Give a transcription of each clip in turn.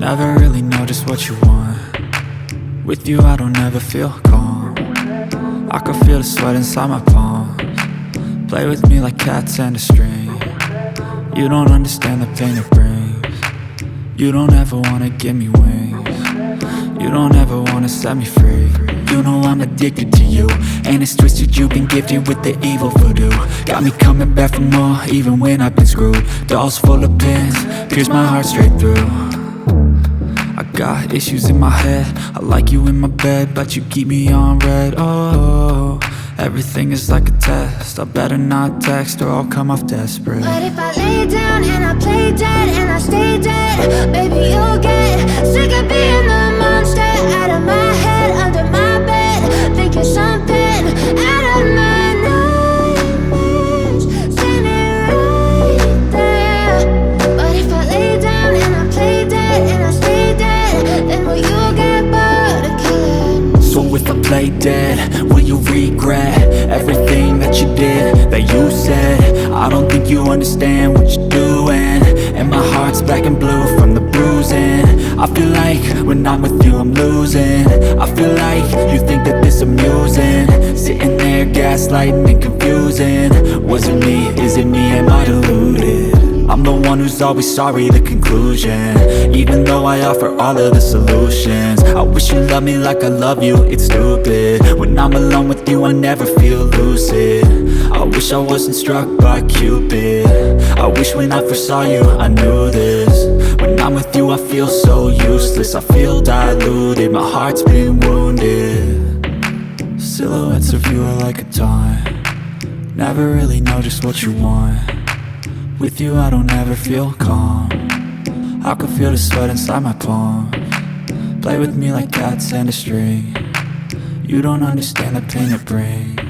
Never really know just what you want. With you I don't ever feel calm. I can feel the sweat inside my palms. Play with me like cats and a string. You don't understand the pain it brings. You don't ever wanna give me wings. You don't ever wanna set me free. You know I'm addicted to you, and it's twisted, you've been gifted with the evil voodoo. Got me coming back for more, even when I've been screwed. Dolls full of pins, pierce my heart straight through. I got issues in my head, I like you in my bed, but you keep me on red. Oh, everything is like a test, I better not text or I'll come off desperate. But if I lay down and I play dead and I stay dead, baby you'll get sick of being the monster out of my head, under my bed, thinking something out of my nightmares, standing right there. But if I lay down and I play dead and I stay dead, then will you get bored of killing me? So if I play dead, will you regret everything that you did, that you said? I don't think you understand what you're doing, and my heart's black and blue from the bruising. I feel like when I'm with you I'm losing. I feel like you think that this amusing, sitting there gaslighting and confusing. Was it me? Is it me? Am I deluded? I'm the one who's always sorry, the conclusion, even though I offer all of the solutions. I wish you loved me like I love you, it's stupid. When I'm alone with you I never feel lucid. I wish I wasn't struck by Cupid. I wish when I first saw you I knew this. When I'm with you I feel so useless, I feel diluted, my heart's been wounded. Silhouettes of you are like a taunt. Never really know just what you want. With you I don't ever feel calm. I can feel the sweat inside my palms. Play with me like cats and a string. You don't understand the pain it brings.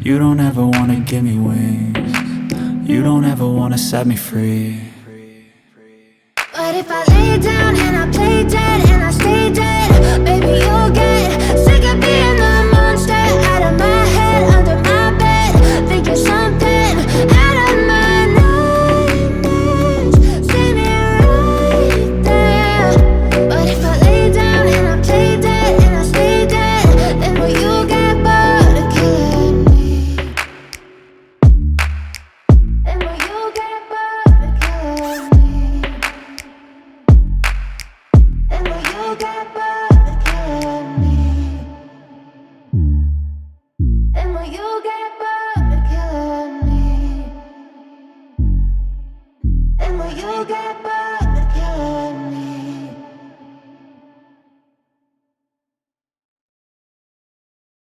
You don't ever wanna give me wings. You don't ever wanna set me free. But if I lay down and I play dead and I stay dead, baby you'll get sick of being the monster out of my head, under my bed, thinking something out of my nightmares, standing right there. But if I lay down and I play dead and I stay dead, then will you get bored of killing me? Then will you get bored of killing me? Then will you get